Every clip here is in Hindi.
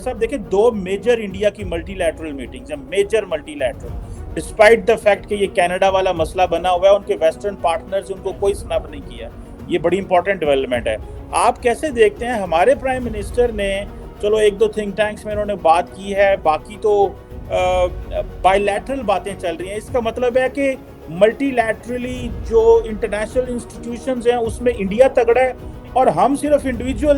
साहब देखिए, दो मेजर इंडिया की मल्टीलैटरल मीटिंग्स हैं, major multilateral, despite the fact कि ये कनाडा वाला मसला बना हुआ है, उनके वेस्टर्न पार्टनर्स उनको कोई स्नब नहीं किया। ये बड़ी इंपॉर्टेंट डेवलपमेंट है। आप कैसे देखते हैं, हमारे प्राइम मिनिस्टर ने चलो एक दो थिंक टैंक्स में इन्होंने बात की है, बाकी तो बायलैटरल बातें चल रही हैं। इसका मतलब है कि मल्टीलैटरली जो इंटरनेशनल इंस्टीट्यूशंस हैं उसमें इंडिया तगड़ा है और हम सिर्फ इंडिविजुअल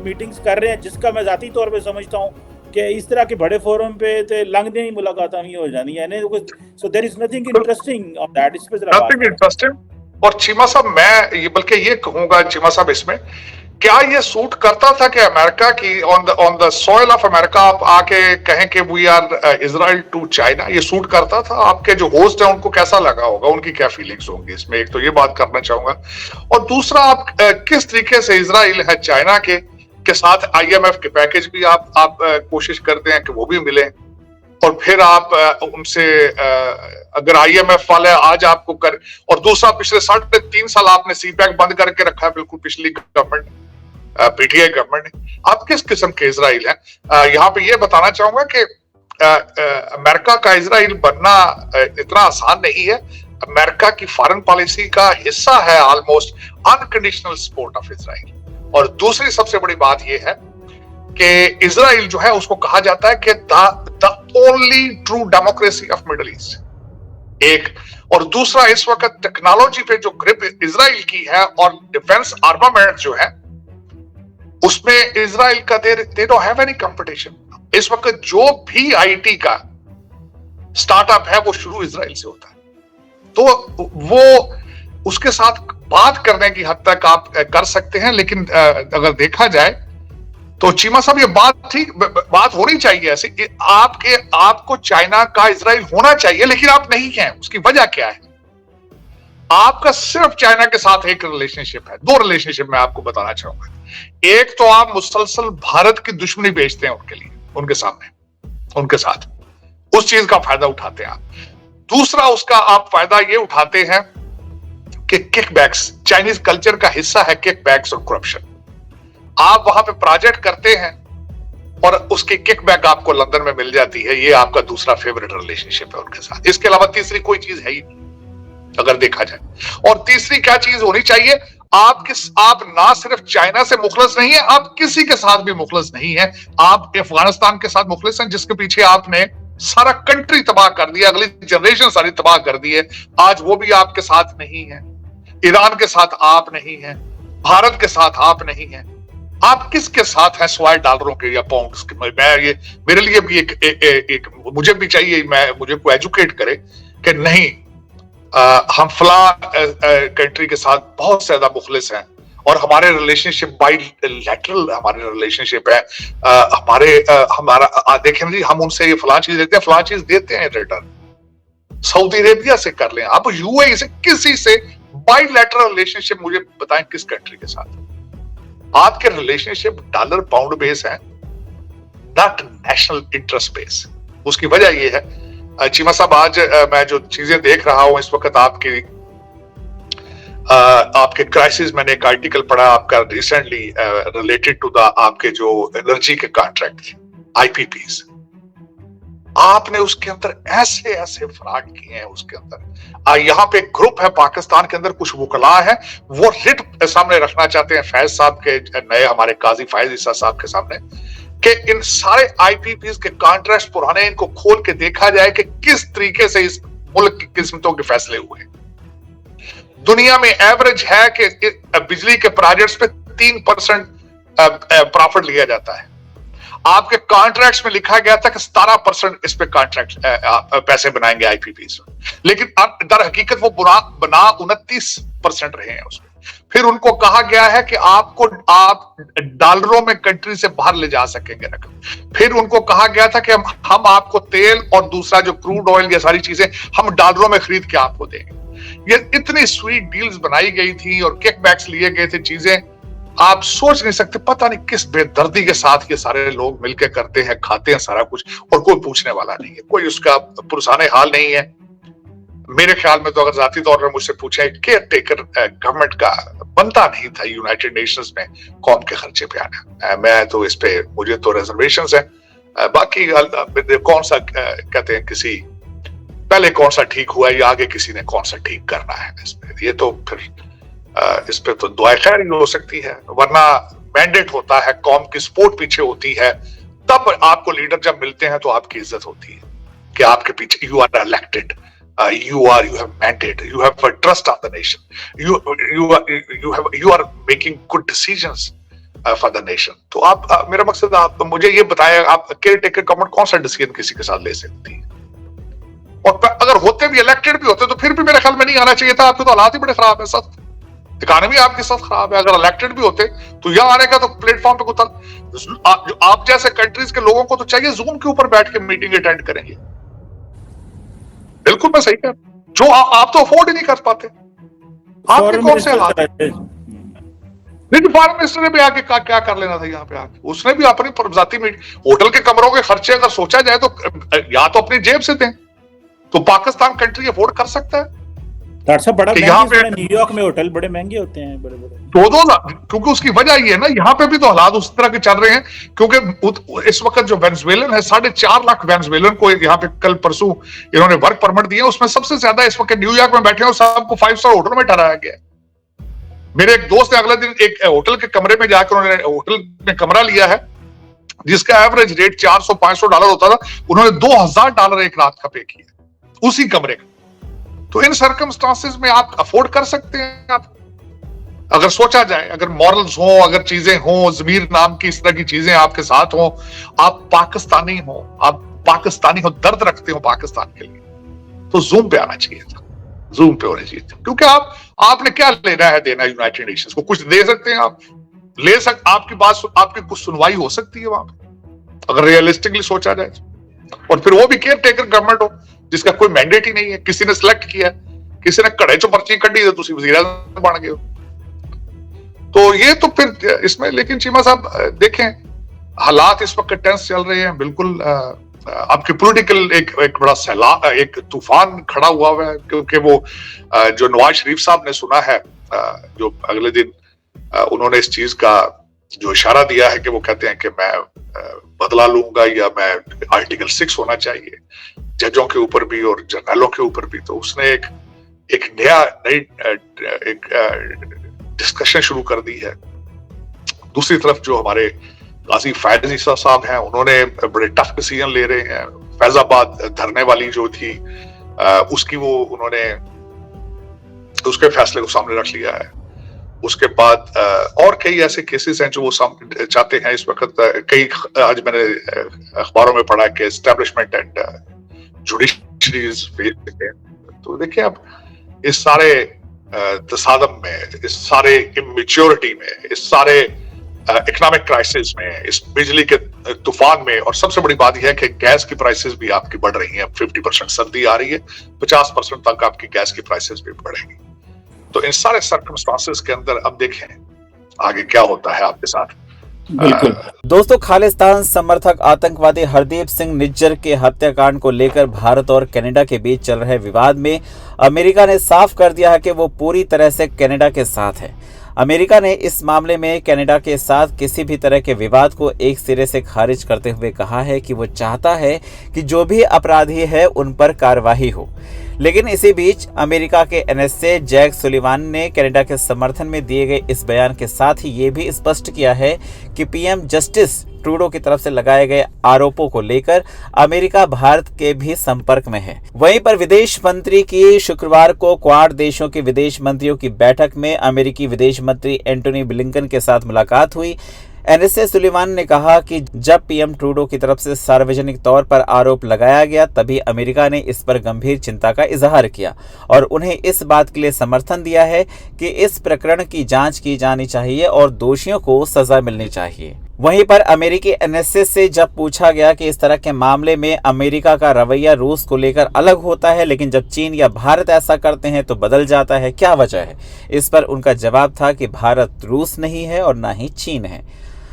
मीटिंग्स कर रहे हैं, जिसका मैं ज़ाती तौर पे समझता हूँ कि इस तरह के बड़े फोरम पे ते लंघदे ही मुलाकात ही हो जानी है। So there is nothing interesting on that. इस पे जरा बात नथिंग इंटरेस्टिंग। और चीमा साहब, मैं ये बल्कि ये कहूंगा चीमा साहब, इसमें क्या ये सूट करता था कि अमेरिका की on the soil of America आप आके कहें कि we are Israel to China? ये सूट करता था? आपके जो होस्ट हैं उनको कैसा लगा होगा, उनकी क्या फीलिंग्स होंगी इसमें? एक तो ये बात करना चाहूंगा। और दूसरा, आप किस तरीके से इजराइल है चाइना के साथ IMF के पैकेज भी आप कोशिश करते हैं कि वो भी मिले, और फिर आप उनसे अगर IMF वाले आज आपको कर, और दूसरा पिछले 3.5 साल आपने CPEC बंद करके रखा है, बिल्कुल पिछली गवर्नमेंट PTI गवर्नमेंट ने। आप किस किस्म के इजराइल हैं? यहाँ पे ये बताना चाहूंगा कि अमेरिका का इजराइल बनना इतना आसान नहीं है। अमेरिका की फॉरेन पॉलिसी का हिस्सा है almost unconditional support of Israel. और दूसरी सबसे बड़ी बात यह है कि इजराइल जो है उसको कहा जाता है कि the only true democracy of middle east, एक। और दूसरा, इस वक्त टेक्नोलॉजी पे जो ग्रिप इजराइल की है और डिफेंस आर्मामेंट जो है उसमें इजराइल का they don't have any competition. इस वक्त जो भी IT का स्टार्टअप है वो शुरू इजराइल से होता है, तो वो उसके साथ बात करने की हद तक आप कर सकते हैं। लेकिन अगर देखा जाए तो चीमा साहब, ये बात होनी चाहिए ऐसे, आपको चाइना का इजराइल होना चाहिए, लेकिन आप नहीं हैं। उसकी वजह क्या है? आपका सिर्फ चाइना के साथ एक रिलेशनशिप है, दो रिलेशनशिप मैं आपको बताना चाहूंगा। एक तो आप मुसलसल भारत की दुश्मनी बेचते हैं उनके लिए, उनके सामने, उनके साथ उस चीज का फायदा उठाते हैं आप। दूसरा, उसका आप फायदा ये उठाते हैं कि किकबैक्स, चाइनीज कल्चर का हिस्सा है किकबैक्स और करप्शन। आप वहां पे प्रोजेक्ट करते हैं और उसकी किकबैक आपको लंदन में मिल जाती है। ये आपका दूसरा फेवरेट रिलेशनशिप है उनके साथ। इसके अलावा तीसरी कोई चीज है ही नहीं अगर देखा जाए। और तीसरी क्या चीज होनी चाहिए? आप ना सिर्फ चाइना से मुखलस नहीं है, आप किसी के साथ भी मुखलस नहीं है। आप अफगानिस्तान के साथ मुखलस हैं, जिसके पीछे आपने सारा कंट्री तबाह कर दिया, अगली जनरेशन सारी तबाह कर दी है। आज वो भी आपके साथ नहीं है। ईरान के साथ आप नहीं है, भारत के साथ आप नहीं है। आप किसके साथ हैं सिवाय डॉलरों के या पाउंड्स के? ये मेरे लिए भी एक मुझे भी चाहिए, मुझे को एजुकेट करे कि नहीं, हम फला कंट्री के साथ बहुत ज्यादा मुखलिस हैं और हमारे रिलेशनशिप बाइलैटरल हमारे रिलेशनशिप है। हमारा देखें जी, हम उनसे ये फलां चीज देते हैं, फलां चीज देते हैं रिटर्न। सऊदी अरेबिया से कर लें, आप UAE से, किसी से बाइलैटरल रिलेशनशिप मुझे बताएं किस कंट्री के साथ आपके रिलेशनशिप डॉलर पाउंड बेस है, नॉट नेशनल इंटरेस्ट बेस। उसकी वजह यह है चीमा साहब, आज मैं जो चीजें देख रहा हूं इस वक्त आपके क्राइसिस, मैंने एक आर्टिकल पढ़ा आपका रिसेंटली रिलेटेड टू द आपके जो एनर्जी के कॉन्ट्रैक्ट थे IPPs, आपने उसके अंदर ऐसे ऐसे फ्रॉड किए हैं। उसके अंदर यहाँ पे एक ग्रुप है पाकिस्तान के अंदर, कुछ वकला है, वो रिट सामने रखना चाहते हैं फैज साहब के, नए हमारे काजी फायज ईसा साहब के सामने, कि इन सारे IPPs के कॉन्ट्रैक्ट पुराने, इनको खोल के देखा जाए कि किस तरीके से इस मुल्क की किस्मतों के फैसले हुए। दुनिया में एवरेज है कि बिजली के प्रोजेक्ट्स पे 3% प्रॉफिट लिया जाता है। आपके कॉन्ट्रैक्ट्स में लिखा गया था कि 17% इस पे कॉन्ट्रैक्ट पैसे बनाएंगे IPPs, लेकिन दर हकीकत वो बना 29% रहे हैं उसमें। फिर उनको कहा गया है कि आप डॉलरों में कंट्री से बाहर ले जा सकेंगे रकम। फिर उनको कहा गया था कि हम आपको तेल और दूसरा जो क्रूड ऑयल, ये सारी चीजें हम डॉलरों में खरीद के आपको देंगे। ये इतनी स्वीट डील्स बनाई गई थी और किकबैक्स लिए गए थे, चीजें आप सोच नहीं सकते। पता नहीं किस बेदर्दी के साथ ये सारे लोग मिलकर करते हैं, खाते हैं सारा कुछ, और कोई पूछने वाला नहीं है, कोई उसका पुरसाने हाल नहीं है। मेरे ख्याल में तो अगर जाती तौर पर मुझसे पूछे, केयर टेकर गवर्नमेंट का बनता नहीं था यूनाइटेड नेशंस में कौम के खर्चे पे आना। मैं तो इस पे, मुझे तो रिजर्वेशंस है। बाकी कौन सा कहते हैं, किसी पहले कौन सा ठीक हुआ या आगे किसी ने कौन सा ठीक करना है इसमें, ये तो फिर इस पे तो दुआ खैर ही हो सकती है। वरना मैंडेट होता है, कौम की सपोर्ट पीछे होती है, तब आपको लीडर जब मिलते हैं तो आपकी इज्जत होती है कि आपके पीछे you are elected, you have mandate, you have trust on the nation, you are making good decisions for the nation। तो आप मेरा मकसद, आप मुझे ये बताएं, आप केयर टेकर गवर्नमेंट कौन सा डिसीजन किसी के साथ ले सकती है? और अगर होते भी, इलेक्टेड भी होते, तो फिर भी मेरे ख्याल में नहीं आना चाहिए था। आपके तो हालात ही बड़े खराब है, सख्त इकोनॉमी आपकी सख्त खराब है। अगर इलेक्टेड भी होते तो यहाँ आने का तो प्लेटफॉर्म पे कुछ आप जैसे कंट्रीज के लोगों को तो चाहिए जूम के ऊपर बैठ के मीटिंग अटेंड करेंगे। बिल्कुल मैं सही कह, जो आप तो अफोर्ड ही नहीं कर पाते। आपके कौन से हालात है? नहीं, फॉरेन मिनिस्टर ने भी आके क्या कर लेना था यहाँ पे आके? उसने भी अपनी जाती होटल के कमरों के खर्चे अगर सोचा जाए तो या तो अपनी जेब से दें, तो पाकिस्तान कंट्री अफोर्ड कर सकता है। डॉक्टर साहब, बड़ा यहाँ पे न्यूयॉर्क में होटल बड़े महंगे होते हैं, बड़े बड़े 2-2 लाख, क्योंकि उसकी वजह ये है ना, यहाँ पे भी तो हालात उस तरह के चल रहे हैं। क्योंकि इस वक्त जो वेनेजुएलन है, 4.5 लाख वेनेजुएलन को यहाँ पे कल परसों इन्होंने वर्क परमिट दिया। उसमें सबसे ज्यादा इस वक्त न्यूयॉर्क में बैठे हैं और सबको 5 स्टार होटल में ठहराया गया। मेरे एक दोस्त ने अगले दिन एक होटल के कमरे में जाकर, उन्होंने होटल में कमरा लिया है जिसका एवरेज रेट $400-500 होता था, उन्होंने $2000 एक रात का पे किया उसी कमरे का। तो इन सर्कमस्टांसेस में आप अफोर्ड कर सकते हैं। आप अगर सोचा जाए, अगर मॉरल्स हो, अगर चीजें हो, ज़मीर नाम की इस तरह की चीजें आपके साथ हो, आप पाकिस्तानी हो, दर्द रखते हो पाकिस्तान के लिए, तो जूम पे आना चाहिए था, जूम पे होना चाहिए था। क्योंकि आपने क्या लेना है देना यूनाइटेड नेशंस को? कुछ दे सकते हैं आप, आपकी बात, आपकी कुछ सुनवाई हो सकती है वहां पर, अगर रियलिस्टिकली सोचा जाए। और फिर वो भी केयर टेकर गवर्नमेंट हो जिसका कोई मैंडेट ही नहीं है, किसी ने सिलेक्ट किया, किसी ने कड़े चो पर्ची कड्डी, तो तुम वज़ीर आज़म बन गए हो। तो ये तो फिर इसमें, लेकिन चीमा साहब देखें, हालात इस वक्त टेंस चल रहे हैं बिल्कुल। आपके पॉलिटिकल एक बड़ा सैलाब, एक तूफान खड़ा हुआ है, क्योंकि वो जो नवाज शरीफ साहब ने सुना है, जो अगले दिन उन्होंने इस चीज का जो इशारा दिया है कि वो कहते हैं कि मैं बदला लूंगा, या मैं आर्टिकल 6 होना चाहिए जजों के ऊपर भी और जनरलों के ऊपर भी। तो उसने एक नई डिस्कशन शुरू कर दी है। दूसरी तरफ जो हमारे गाजी फैज ईसा साहब हैं, उन्होंने बड़े टफ डिसीजन ले रहे हैं। फैजाबाद धरने वाली जो थी, उसकी वो उन्होंने उसके फैसले को सामने रख लिया है। उसके बाद और कई ऐसे केसेस हैं जो वो चाहते हैं इस वक्त। कई आज मैंने अखबारों में पढ़ा कि एस्टेब्लिशमेंट एंड जुडिशरीज। तो देखिए, अब इस सारे तसादम में, इस सारे इमेच्योरिटी में, इस सारे इकोनॉमिक क्राइसिस में, इस बिजली के तूफान में, और सबसे बड़ी बात यह है कि गैस की प्राइसेस भी आपकी बढ़ रही हैं। 50% सर्दी आ रही है, 50% तक आपकी गैस की प्राइसेस भी बढ़ेंगी। तो इन सारे सर्कमस्टांसेस के अंदर अब देखें आगे क्या होता है आपके साथ। बिल्कुल दोस्तों, खालिस्तान समर्थक आतंकवादी हरदीप सिंह निज्जर के हत्याकांड को लेकर भारत और कनाडा के बीच चल रहे विवाद में अमेरिका ने साफ कर दिया है कि वो पूरी तरह से कनाडा के साथ है। अमेरिका ने इस मामले में कनाडा के साथ किसी भी तरह के विवाद को एक सिरे से खारिज करते हुए कहा है कि वो चाहता है कि जो भी अपराधी है उन पर कार्रवाई हो। लेकिन इसी बीच अमेरिका के एनएसए जैक सुलिवान ने कनाडा के समर्थन में दिए गए इस बयान के साथ ही ये भी स्पष्ट किया है कि पीएम जस्टिस ट्रूडो की तरफ से लगाए गए आरोपों को लेकर अमेरिका भारत के भी संपर्क में है। वहीं पर विदेश मंत्री की शुक्रवार को क्वाड देशों के विदेश मंत्रियों की बैठक में अमेरिकी विदेश मंत्री एंटोनी ब्लिंकन के साथ मुलाकात हुई। एनएसए सुलिवान ने कहा कि जब पीएम ट्रूडो की तरफ से सार्वजनिक तौर पर आरोप लगाया गया, तभी अमेरिका ने इस पर गंभीर चिंता का इजहार किया और उन्हें इस बात के लिए समर्थन दिया है कि इस प्रकरण की जांच की जानी चाहिए और दोषियों को सजा मिलनी चाहिए। वहीं पर अमेरिकी एनएसए से जब पूछा गया कि इस तरह के मामले में अमेरिका का रवैया रूस को लेकर अलग होता है, लेकिन जब चीन या भारत ऐसा करते हैं तो बदल जाता है, क्या वजह है? इस पर उनका जवाब था कि भारत रूस नहीं है और ना ही चीन है।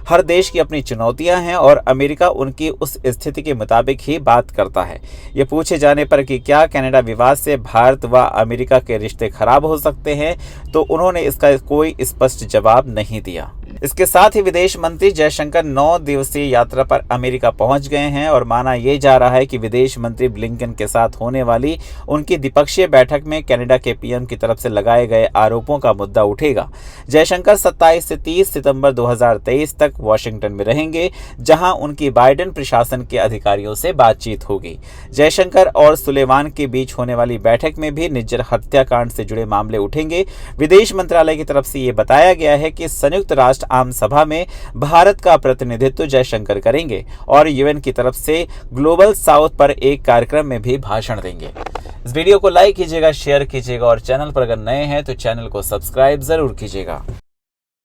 हर देश की अपनी चुनौतियां हैं और अमेरिका उनकी उस स्थिति के मुताबिक ही बात करता है। ये पूछे जाने पर कि क्या कनाडा विवाद से भारत व अमेरिका के रिश्ते खराब हो सकते हैं, तो उन्होंने इसका कोई स्पष्ट जवाब नहीं दिया। इसके साथ ही विदेश मंत्री जयशंकर 9 दिवसीय यात्रा पर अमेरिका पहुंच गए हैं और माना यह जा रहा है कि विदेश मंत्री ब्लिंकन के साथ होने वाली उनकी द्विपक्षीय बैठक में कनाडा के पीएम की तरफ से लगाए गए आरोपों का मुद्दा उठेगा। जयशंकर 27 से 30 सितंबर 2023 तक वाशिंगटन में रहेंगे, जहां उनकी बाइडेन प्रशासन के अधिकारियों से बातचीत होगी। जयशंकर और सुलेमान के बीच होने वाली बैठक में भी निज्जर हत्याकांड से जुड़े मामले उठेंगे। विदेश मंत्रालय की तरफ से यह बताया गया है कि संयुक्त राष्ट्र आम सभा में भारत का प्रतिनिधित्व जयशंकर करेंगे और यूएन की तरफ से ग्लोबल साउथ पर एक कार्यक्रम में भी भाषण देंगे। इस वीडियो को लाइक कीजिएगा, शेयर कीजिएगा और चैनल पर अगर नए हैं तो चैनल को सब्सक्राइब जरूर कीजिएगा।